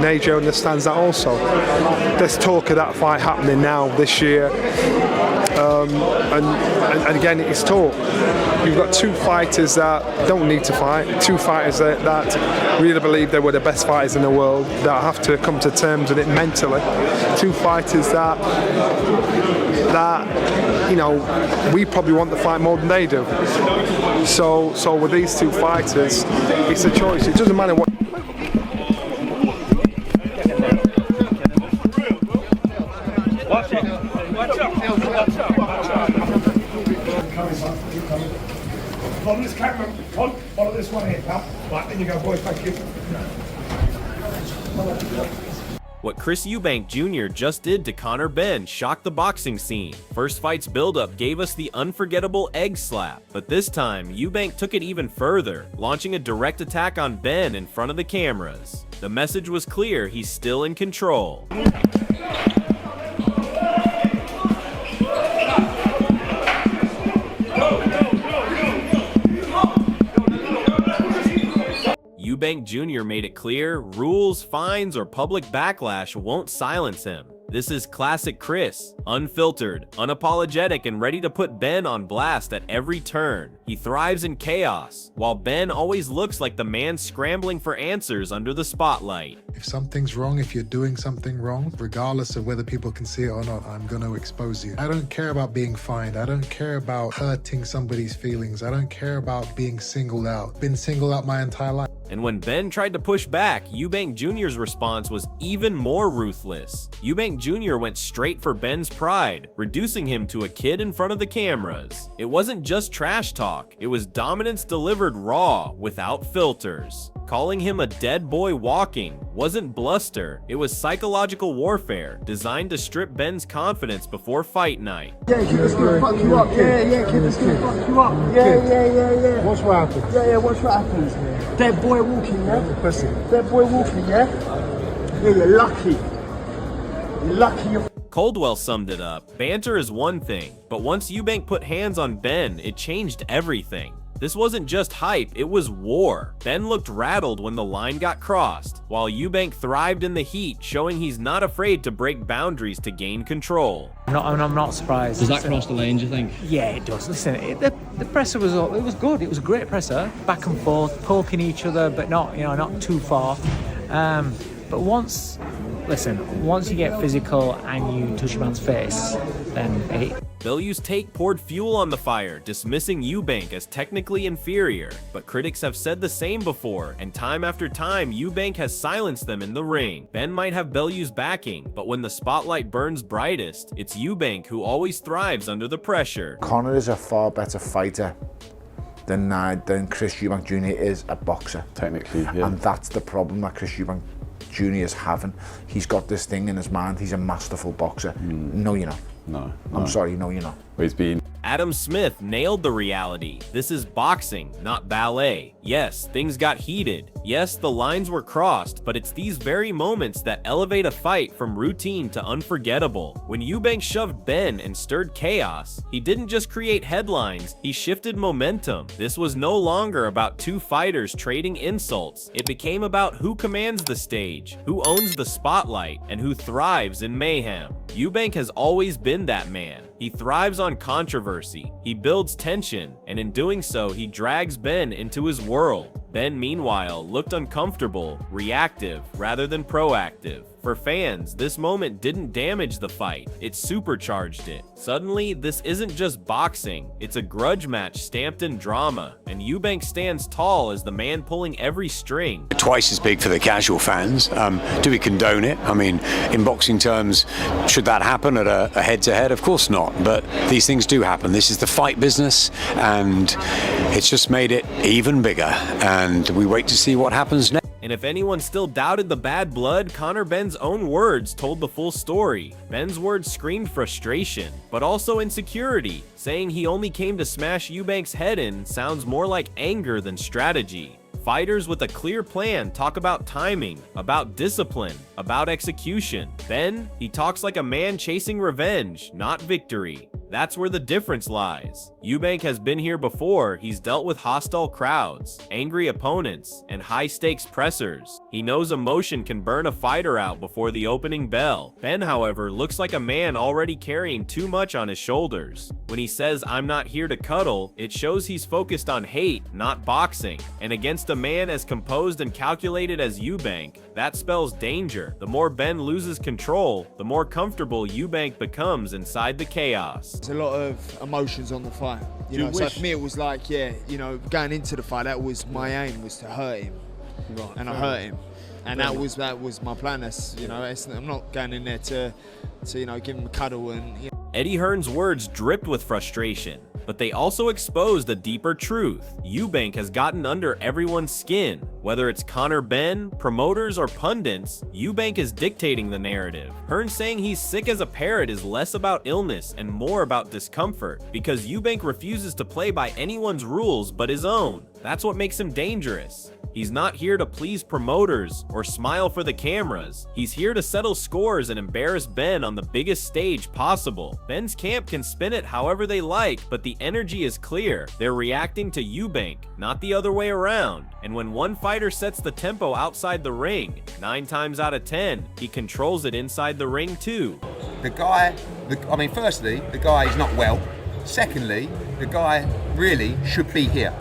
AJ understands that also. There's talk of that fight happening now this year, and again it's talk. You've got two fighters that don't need to fight, two fighters that really believe they were the best fighters in the world, that have to come to terms with it mentally, two fighters that you know, we probably want the fight more than they do. So with these two fighters, it's a choice. It doesn't matter what. Watch it. Watch out. Follow this camera. Follow this one here, pal. Right, then you go, boys. Thank you. What Chris Eubank Jr. just did to Conor Benn shocked the boxing scene. First fight's buildup gave us the unforgettable egg slap, but this time Eubank took it even further, launching a direct attack on Benn in front of the cameras. The message was clear: he's still in control. Eubank Jr. made it clear rules, fines, or public backlash won't silence him. This is classic Chris, unfiltered, unapologetic, and ready to put Benn on blast at every turn. He thrives in chaos, while Benn always looks like the man scrambling for answers under the spotlight. If something's wrong, if you're doing something wrong, regardless of whether people can see it or not, I'm going to expose you. I don't care about being fined. I don't care about hurting somebody's feelings. I don't care about being singled out. Been singled out my entire life. And when Benn tried to push back, Eubank Jr.'s response was even more ruthless. Eubank Jr. went straight for Benn's pride, reducing him to a kid in front of the cameras. It wasn't just trash talk, it was dominance delivered raw, without filters. Calling him a dead boy walking wasn't bluster, it was psychological warfare designed to strip Benn's confidence before fight night. Yeah, kid, it's gonna fuck you up. Yeah, kid, it's gonna fuck you up. Yeah. Watch what happens. Yeah, watch what happens. Dead boy walking, yeah? Pussy. Dead boy walking, yeah? Yeah, you're lucky. You're lucky you're... Coldwell summed it up. Banter is one thing, but once Eubank put hands on Benn, it changed everything. This wasn't just hype, it was war. Benn looked rattled when the line got crossed, while Eubank thrived in the heat, showing he's not afraid to break boundaries to gain control. I'm not surprised. Does that cross the lane, do you think? Yeah, it does. Listen, the presser was good. It was a great presser, back and forth, poking each other, but not too far. But once you get physical and you touch a man's face, then it... Bellew's take poured fuel on the fire, dismissing Eubank as technically inferior. But critics have said the same before, and time after time, Eubank has silenced them in the ring. Benn might have Bellew's backing, but when the spotlight burns brightest, it's Eubank who always thrives under the pressure. Conor is a far better fighter than Chris Eubank Jr. is a boxer. Technically, yeah. And that's the problem that Chris Eubank Jr. is having. He's got this thing in his mind, he's a masterful boxer. No, you're not. No. I'm sorry, no, you're not. He's been... Adam Smith nailed the reality. This is boxing, not ballet. Yes, things got heated. Yes, the lines were crossed, but it's these very moments that elevate a fight from routine to unforgettable. When Eubank shoved Benn and stirred chaos, he didn't just create headlines, he shifted momentum. This was no longer about two fighters trading insults. It became about who commands the stage, who owns the spotlight, and who thrives in mayhem. Eubank has always been that man. He thrives on controversy, he builds tension, and in doing so, he drags Benn into his world. Benn, meanwhile, looked uncomfortable, reactive, rather than proactive. For fans, this moment didn't damage the fight, it supercharged it. Suddenly, this isn't just boxing, it's a grudge match stamped in drama, and Eubank stands tall as the man pulling every string. Twice as big for the casual fans. Do we condone it? I mean, in boxing terms, should that happen at a head-to-head? Of course not, but these things do happen. This is the fight business, and it's just made it even bigger, and we wait to see what happens next. And if anyone still doubted the bad blood, Conor Benn's own words told the full story. Benn's words screamed frustration, but also insecurity. Saying he only came to smash Eubank's head in sounds more like anger than strategy. Fighters with a clear plan talk about timing, about discipline, about execution. Benn, he talks like a man chasing revenge, not victory. That's where the difference lies. Eubank has been here before. He's dealt with hostile crowds, angry opponents, and high-stakes pressers. He knows emotion can burn a fighter out before the opening bell. Benn, however, looks like a man already carrying too much on his shoulders. When he says, "I'm not here to cuddle," it shows he's focused on hate, not boxing. And against a man as composed and calculated as Eubank, that spells danger. The more Benn loses control, the more comfortable Eubank becomes inside the chaos. There's a lot of emotions on the fight. You know, so for me it was like, yeah, you know, going into the fight, that was my aim, was to hurt him. Right. And I hurt him. And that was my plan. That's, you know, I'm not going in there to you know, give him a cuddle and, you know. Eddie Hearn's words dripped with frustration, but they also exposed a deeper truth. Eubank has gotten under everyone's skin. Whether it's Conor Benn, promoters, or pundits, Eubank is dictating the narrative. Hearn saying he's sick as a parrot is less about illness and more about discomfort, because Eubank refuses to play by anyone's rules but his own. That's what makes him dangerous. He's not here to please promoters or smile for the cameras. He's here to settle scores and embarrass Benn on the biggest stage possible. Benn's camp can spin it however they like, but the energy is clear. They're reacting to Eubank, not the other way around. And when one fighter sets the tempo outside the ring, 9 times out of 10, he controls it inside the ring too. The guy, firstly, the guy is not well. Secondly, the guy really should be here.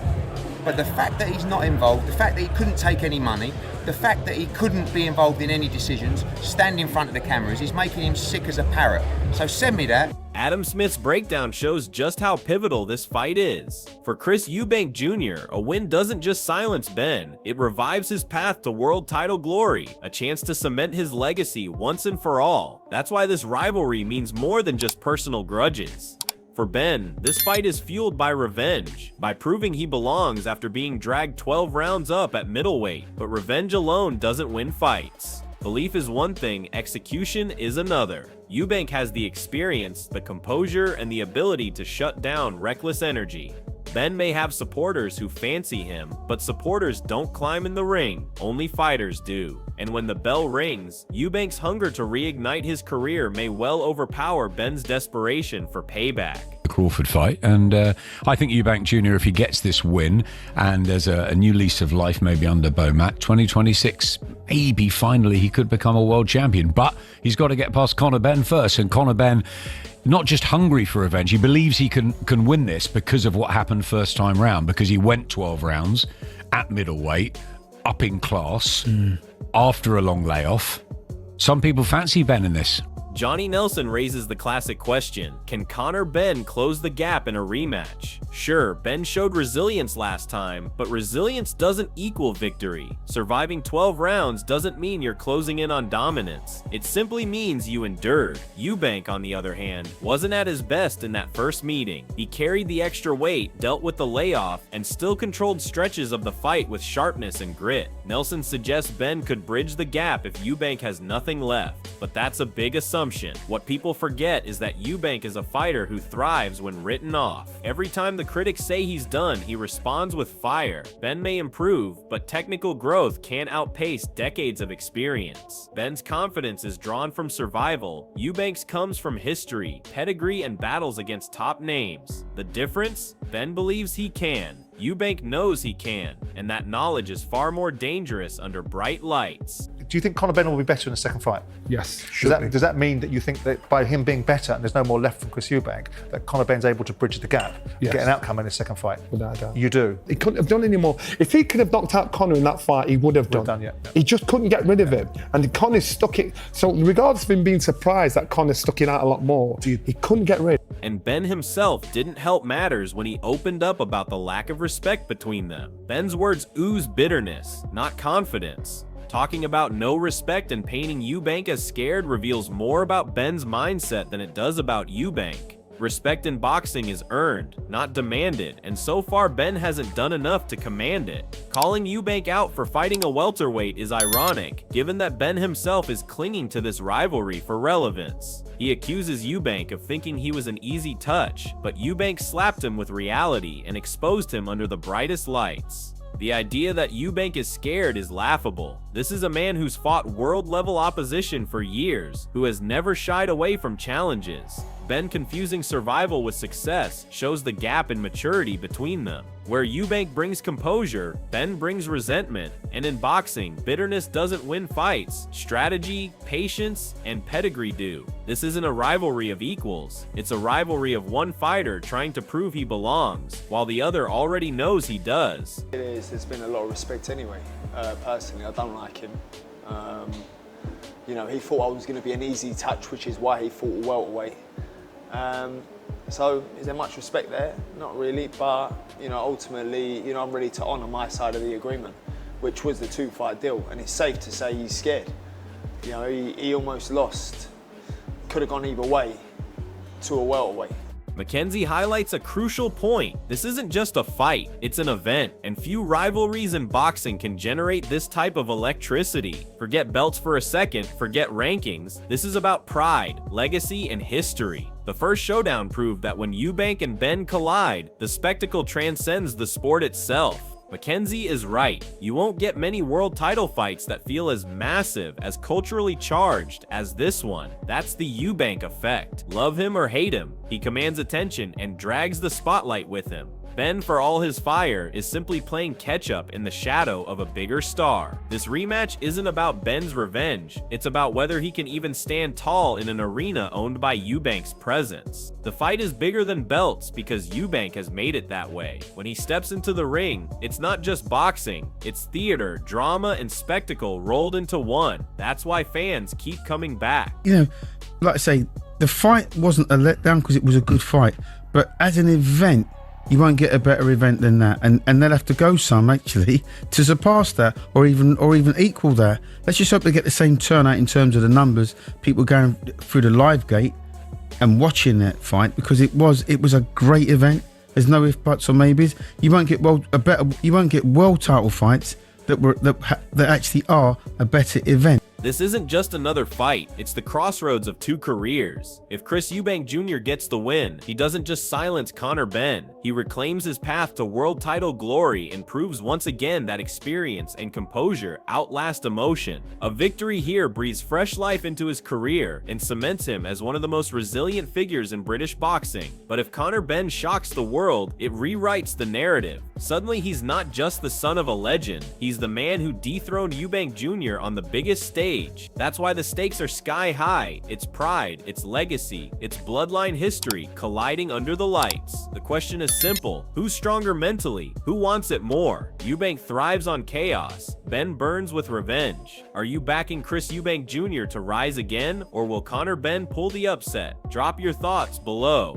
But the fact that he's not involved, the fact that he couldn't take any money, the fact that he couldn't be involved in any decisions, stand in front of the cameras, is making him sick as a parrot. So send me that. Adam Smith's breakdown shows just how pivotal this fight is. For Chris Eubank Jr., a win doesn't just silence Benn, it revives his path to world title glory, a chance to cement his legacy once and for all. That's why this rivalry means more than just personal grudges. For Benn, this fight is fueled by revenge, by proving he belongs after being dragged 12 rounds up at middleweight. But revenge alone doesn't win fights. Belief is one thing, execution is another. Eubank has the experience, the composure, and the ability to shut down reckless energy. Benn may have supporters who fancy him, but supporters don't climb in the ring, only fighters do. And when the bell rings, Eubank's hunger to reignite his career may well overpower Benn's desperation for payback. Crawford fight, and I think Eubank Jr., if he gets this win and there's a new lease of life maybe under Bomac, 2026, maybe finally he could become a world champion. But he's got to get past Conor Benn first, and Conor Benn, not just hungry for revenge, he believes he can win this because of what happened first time round, because he went 12 rounds at middleweight, up in class, after a long layoff. Some people fancy Benn in this. Johnny Nelson raises the classic question, can Conor Benn close the gap in a rematch? Sure, Benn showed resilience last time, but resilience doesn't equal victory. Surviving 12 rounds doesn't mean you're closing in on dominance. It simply means you endured. Eubank, on the other hand, wasn't at his best in that first meeting. He carried the extra weight, dealt with the layoff, and still controlled stretches of the fight with sharpness and grit. Nelson suggests Benn could bridge the gap if Eubank has nothing left, but that's a big assumption. What people forget is that Eubank is a fighter who thrives when written off. Every time the critics say he's done, he responds with fire. Benn may improve, but technical growth can't outpace decades of experience. Benn's confidence is drawn from survival. Eubank's comes from history, pedigree, and battles against top names. The difference? Benn believes he can. Eubank knows he can, and that knowledge is far more dangerous under bright lights. Do you think Conor Benn will be better in the second fight? Yes. Does that mean that you think that by him being better and there's no more left from Chris Eubank, that Conor Benn's able to bridge the gap and get an outcome in his second fight? Without a doubt. You do? He couldn't have done any more. If he could have knocked out Conor in that fight, he would have done. He just couldn't get rid of him. And Conor stuck it. So regardless of him being surprised that Conor stuck it out a lot more, he couldn't get rid. And Benn himself didn't help matters when he opened up about the lack of respect between them. Benn's words ooze bitterness, not confidence. Talking about no respect and painting Eubank as scared reveals more about Benn's mindset than it does about Eubank. Respect in boxing is earned, not demanded, and so far Benn hasn't done enough to command it. Calling Eubank out for fighting a welterweight is ironic, given that Benn himself is clinging to this rivalry for relevance. He accuses Eubank of thinking he was an easy touch, but Eubank slapped him with reality and exposed him under the brightest lights. The idea that Eubank is scared is laughable. This is a man who's fought world-level opposition for years, who has never shied away from challenges. Ben confusing survival with success shows the gap in maturity between them. Where Eubank brings composure, Ben brings resentment, and in boxing, bitterness doesn't win fights. Strategy, patience, and pedigree do. This isn't a rivalry of equals. It's a rivalry of one fighter trying to prove he belongs, while the other already knows he does. It is. There's been a lot of respect anyway. Personally, I don't like him. You know, he thought I was going to be an easy touch, which is why he fought a welterweight. So is there much respect there? Not really, but you know, ultimately, you know, I'm ready to honour my side of the agreement, which was the 2-fight deal, and it's safe to say he's scared. You know, he almost lost. Could have gone either way to a welterweight. Mackenzie highlights a crucial point. This isn't just a fight, it's an event, and few rivalries in boxing can generate this type of electricity. Forget belts for a second, forget rankings. This is about pride, legacy, and history. The first showdown proved that when Eubank and Ben collide, the spectacle transcends the sport itself. Mackenzie is right. You won't get many world title fights that feel as massive, as culturally charged as this one. That's the Eubank effect. Love him or hate him, he commands attention and drags the spotlight with him. Ben, for all his fire, is simply playing catch-up in the shadow of a bigger star. This rematch isn't about Ben's revenge, it's about whether he can even stand tall in an arena owned by Eubank's presence. The fight is bigger than belts because Eubank has made it that way. When he steps into the ring, it's not just boxing, it's theater, drama, and spectacle rolled into one. That's why fans keep coming back. You know, like I say, the fight wasn't a letdown because it was a good fight, but as an event, you won't get a better event than that, and they'll have to go some actually to surpass that, or even equal that. Let's just hope they get the same turnout in terms of the numbers, people going through the live gate and watching that fight, because it was a great event. There's no ifs, buts, or maybes. You won't get world title fights that actually are a better event. This isn't just another fight, it's the crossroads of two careers. If Chris Eubank Jr. gets the win, he doesn't just silence Conor Benn, he reclaims his path to world title glory and proves once again that experience and composure outlast emotion. A victory here breathes fresh life into his career and cements him as one of the most resilient figures in British boxing. But if Conor Benn shocks the world, it rewrites the narrative. Suddenly he's not just the son of a legend, he's the man who dethroned Eubank Jr. on the biggest stage. That's why the stakes are sky high. It's pride, it's legacy, it's bloodline history colliding under the lights. The question is simple: who's stronger mentally? Who wants it more? Eubank thrives on chaos. Ben burns with revenge. Are you backing Chris Eubank Jr. to rise again, or will Conor Benn pull the upset? Drop your thoughts below.